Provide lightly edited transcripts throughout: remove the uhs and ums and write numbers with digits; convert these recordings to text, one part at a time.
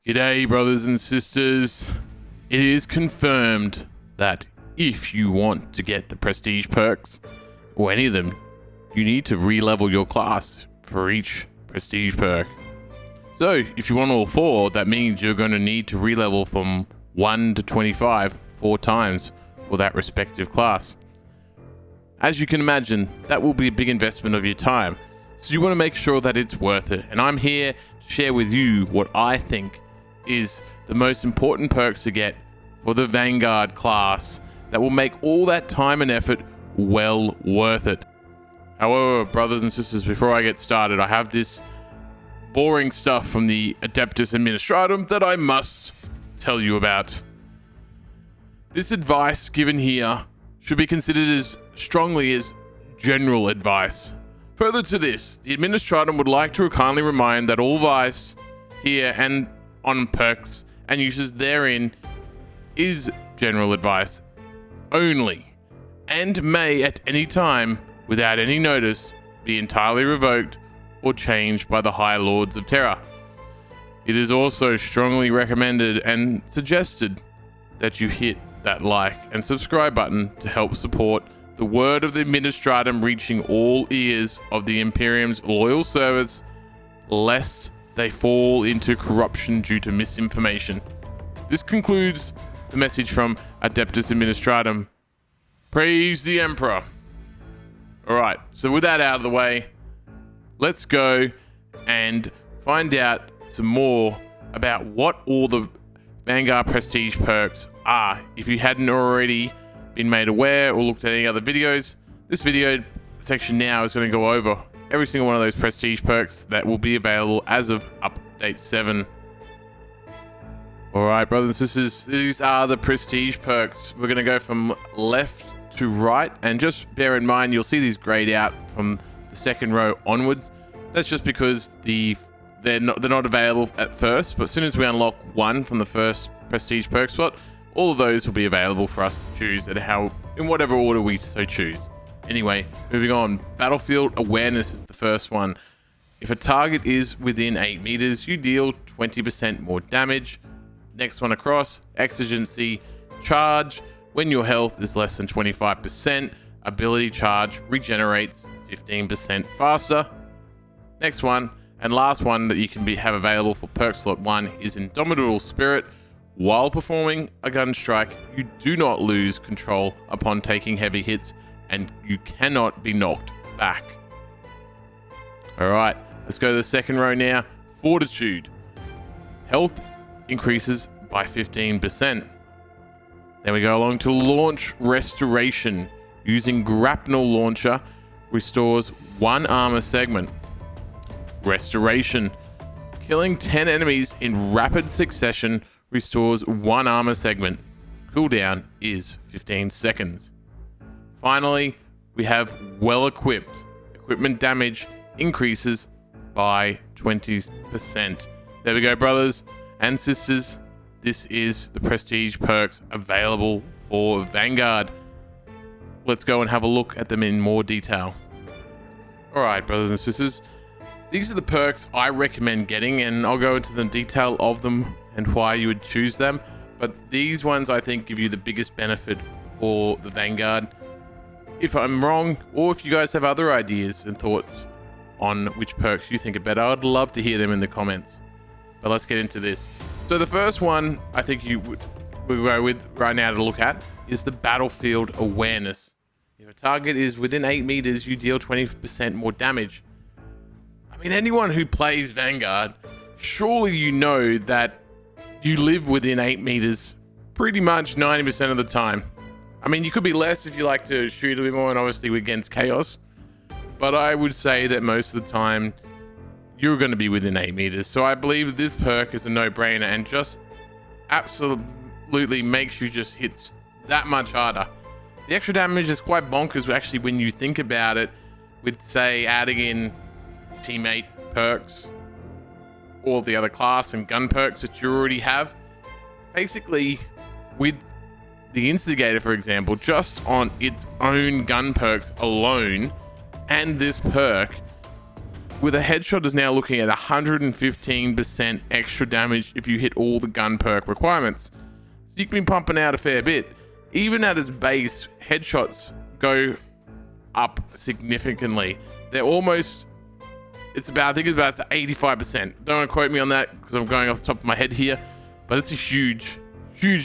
G'day, brothers and sisters. It is confirmed that if you want to get the prestige perks, or any of them, you need to re-level your class for each prestige perk. So, if you want all four, that means you're going to need to re-level from 1 to 25 4 times for that respective class. As you can imagine, that will be a big investment of your time. So you want to make sure that it's worth it. And I'm here to share with you what I think is the most important perks to get for the Vanguard class that will make all that time and effort well worth it. However, brothers and sisters, before I get started, I have this boring stuff from the Adeptus Administratum that I must tell you about. This advice given here should be considered as strongly as general advice. Further to this, the Administratum would like to kindly remind that all advice here and on perks and uses therein is general advice only, and may at any time, without any notice, be entirely revoked or changed by the High Lords of Terror. It is also strongly recommended and suggested that you hit that like and subscribe button to help support the word of the Administratum reaching all ears of the Imperium's loyal servants, lest they fall into corruption due to misinformation. This concludes the message from Adeptus Administratum. Praise the Emperor. Alright, so with that out of the way, let's go and find out some more about what all the Vanguard Prestige perks are. If you hadn't already been made aware or looked at any other videos, this video section now is going to go over every single one of those prestige perks that will be available as of update 7. Alright, brothers and sisters, these are the prestige perks. We're going to go from left to right, and just bear in mind you'll see these grayed out from the second row onwards. That's just because they're not available at first, but as soon as we unlock one from the first prestige perk spot, all of those will be available for us to choose in whatever order we so choose. Anyway, moving on. Battlefield Awareness is the first one. If a target is within 8 meters, you deal 20% more damage. Next one across, Exigency Charge. When your health is less than 25%, ability charge regenerates 15% faster. Next one, and last one that you can have available for perk slot 1 is Indomitable Spirit. While performing a gun strike, you do not lose control upon taking heavy hits, and you cannot be knocked back. Alright, let's go to the second row now. Fortitude. Health increases by 15%. Then we go along to Launch Restoration. Using Grapnel Launcher restores 1 armor segment. Restoration. Killing 10 enemies in rapid succession restores 1 armor segment. Cooldown is 15 seconds. Finally, we have Well Equipped. Equipment damage increases by 20%. There we go, brothers and sisters. This is the prestige perks available for Vanguard. Let's go and have a look at them in more detail. Alright, brothers and sisters. These are the perks I recommend getting, and I'll go into the detail of them and why you would choose them. But these ones I think give you the biggest benefit for the Vanguard. If I'm wrong, or if you guys have other ideas and thoughts on which perks you think are better, I'd love to hear them in the comments. But let's get into this. So the first one I think we'll go with right now to look at is the Battlefield Awareness. If a target is within 8 meters, you deal 20% more damage. I mean, anyone who plays Vanguard, surely you know that you live within 8 meters pretty much 90% of the time. I mean, you could be less if you like to shoot a bit more and obviously against chaos. But I would say that most of the time, you're going to be within 8 meters. So I believe that this perk is a no-brainer and just absolutely makes you just hit that much harder. The extra damage is quite bonkers actually when you think about it, with say adding in teammate perks, all the other class and gun perks that you already have. Basically, with the Instigator, for example, just on its own gun perks alone and this perk, with a headshot is now looking at 115% extra damage if you hit all the gun perk requirements. So you can be pumping out a fair bit. Even at its base, headshots go up significantly. They're almost, I think it's about 85%. Don't want to quote me on that because I'm going off the top of my head here, but it's a huge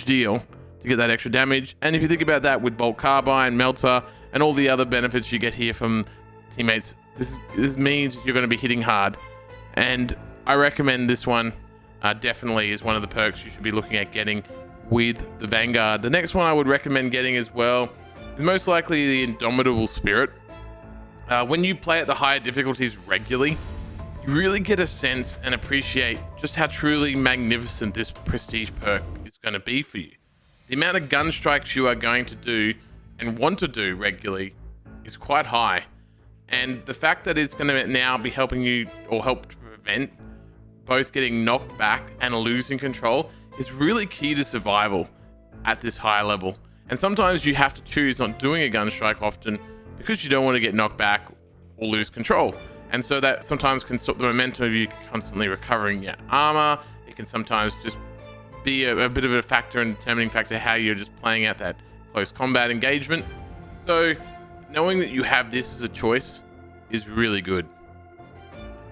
deal to get that extra damage. And if you think about that with bolt carbine, melter, and all the other benefits you get here from teammates, this means you're going to be hitting hard. And I recommend this one definitely is one of the perks you should be looking at getting with the Vanguard. The next one I would recommend getting as well is most likely the Indomitable Spirit. When you play at the higher difficulties regularly, you really get a sense and appreciate just how truly magnificent this prestige perk is going to be for you. The amount of gun strikes you are going to do and want to do regularly is quite high. And the fact that it's going to now be helping you or help to prevent both getting knocked back and losing control is really key to survival at this high level. And sometimes you have to choose not doing a gun strike often because you don't want to get knocked back or lose control. And so that sometimes can stop the momentum of you constantly recovering your armor. It can sometimes just be a bit of a factor and determining factor how you're just playing out that close combat engagement. So knowing that you have this as a choice is really good.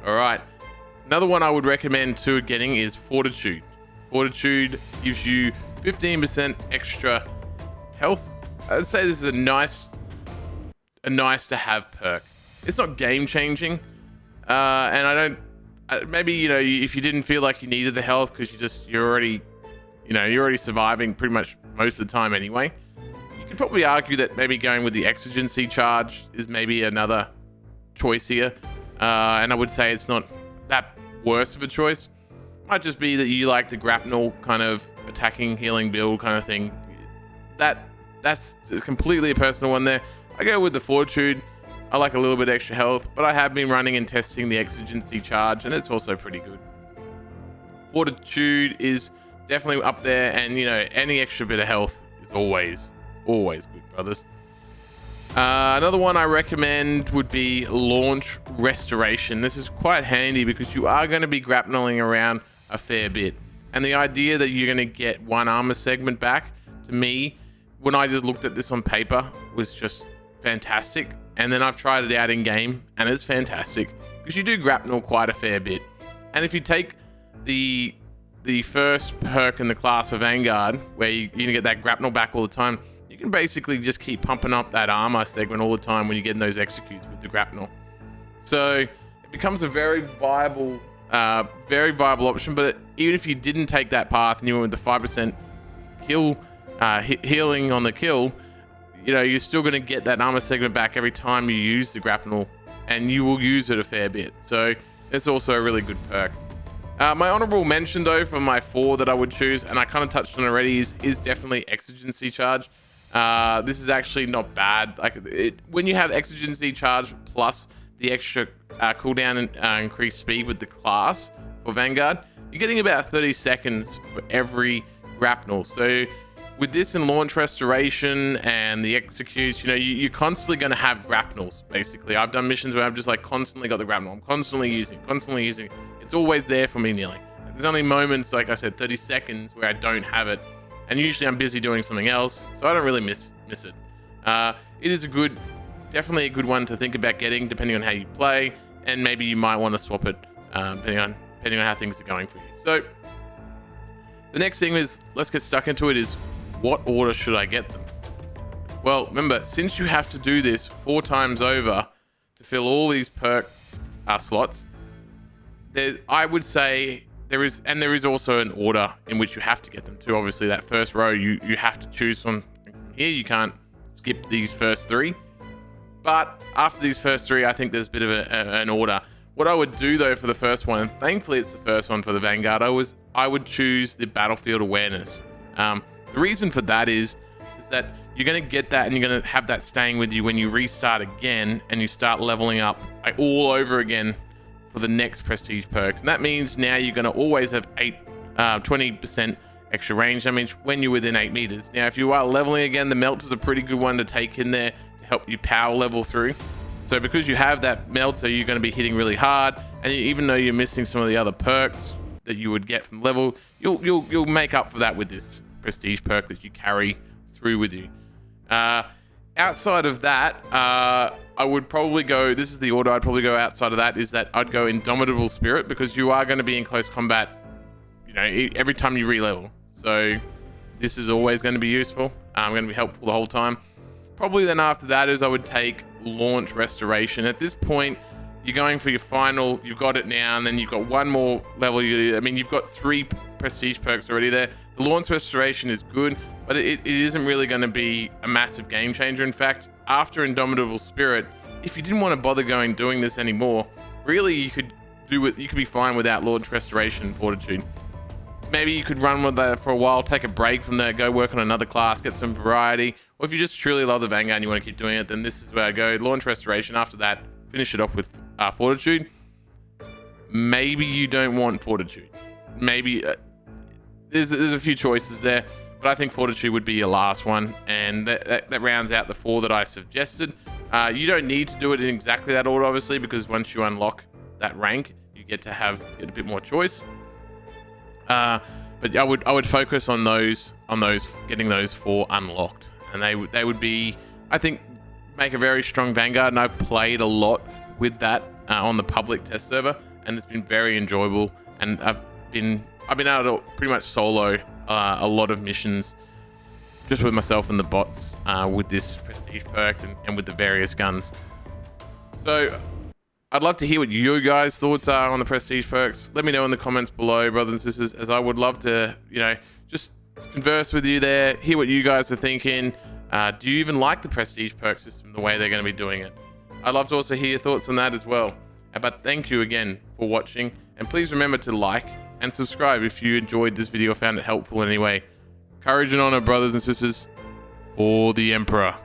All right. Another one I would recommend to getting is Fortitude. Fortitude gives you 15% extra health. I'd say this is a nice to have perk. It's not game changing, and I don't. Maybe if you didn't feel like you needed the health because you're already surviving pretty much most of the time anyway. You could probably argue that maybe going with the exigency charge is maybe another choice here, and I would say it's not that worse of a choice. Might just be that you like the grapnel kind of attacking, healing build kind of thing. That's completely a personal one there. I go with the Fortitude. I like a little bit extra health, but I have been running and testing the exigency charge, and it's also pretty good. Fortitude is definitely up there, and any extra bit of health is always good, brothers. Another one I recommend would be Launch Restoration. This is quite handy because you are going to be grappling around a fair bit, and the idea that you're going to get one armor segment back, to me, when I just looked at this on paper, was just fantastic. And then I've tried it out in game, and it's fantastic because you do grapnel quite a fair bit. And if you take the first perk in the class of Vanguard, where you're gonna get that grapnel back all the time, you can basically just keep pumping up that armor segment all the time when you're getting those executes with the grapnel. So it becomes a very viable option. But even if you didn't take that path and you went with the 5% kill healing on the kill, you're still going to get that armor segment back every time you use the grapnel, and you will use it a fair bit. So it's also a really good perk. My honorable mention though for my 4 that I would choose, and I kind of touched on already, is definitely exigency charge. This is actually not bad. When you have exigency charge plus the extra cooldown and increased speed with the class for Vanguard, you're getting about 30 seconds for every grapnel. So with this and Launch Restoration and the executes, you're constantly going to have grapnels, basically. I've done missions where I've just constantly got the grapnel. I'm constantly using it. It's always there for me nearly. There's only moments, like I said, 30 seconds where I don't have it. And usually I'm busy doing something else, so I don't really miss it. It is definitely a good one to think about getting, depending on how you play. And maybe you might want to swap it, depending on how things are going for you. So the next thing is, let's get stuck into it, is what order should I get them? Well, remember, since you have to do this 4 times over to fill all these perk slots, I would say there is also an order in which you have to get them to. Obviously, that first row, you have to choose from here. You can't skip these first 3. But after these first 3, I think there's a bit of an order. What I would do though for the first one, and thankfully it's the first one for the Vanguard, I would choose the Battlefield Awareness. The reason for that is that you're going to get that, and you're going to have that staying with you when you restart again and you start leveling up all over again for the next prestige perk. And that means now you're going to always have 20% extra range. That means when you're within 8 meters. Now, if you are leveling again, the Melt is a pretty good one to take in there to help you power level through. So because you have that melter, you're going to be hitting really hard, and even though you're missing some of the other perks that you would get from level, you'll make up for that with this prestige perk that you carry through with you. Outside of that, I would probably go, this is the order I'd probably go outside of that, is that I'd go Indomitable Spirit, because you are going to be in close combat, you know, every time you re-level. So this is always going to be useful. Going to be helpful the whole time. Probably then after that is I would take Launch Restoration. At this point, you're going for your final, you've got it now, and then you've got one more level. I mean, you've got 3 prestige perks already there. The Launch Restoration is good, but it isn't really going to be a massive game changer. In fact, after Indomitable Spirit, if you didn't want to bother doing this anymore, really you could do it. You could be fine without Launch Restoration and Fortitude. Maybe you could run with that for a while, take a break from there, go work on another class, get some variety. Or if you just truly love the Vanguard and you want to keep doing it, then this is where I go. Launch Restoration. After that, finish it off with Fortitude. Maybe you don't want Fortitude. Maybe there's a few choices there, but I think Fortitude would be your last one, and that rounds out the 4 that I suggested. You don't need to do it in exactly that order, obviously, because once you unlock that rank, you get a bit more choice. But I would focus on those getting those 4 unlocked, and they would be, I think, make a very strong Vanguard. And I've played a lot with that on the public test server, and it's been very enjoyable. And I've been able to pretty much solo a lot of missions just with myself and the bots with this prestige perk and with the various guns. So I'd love to hear what you guys' thoughts are on the prestige perks. Let me know in the comments below, brothers and sisters, as I would love to, you know, just converse with you there, hear what you guys are thinking. Do you even like the prestige perk system, the way they're going to be doing it? I'd love to also hear your thoughts on that as well. But thank you again for watching, and please remember to like and subscribe if you enjoyed this video or found it helpful in any way. Courage and honor, brothers and sisters, for the Emperor.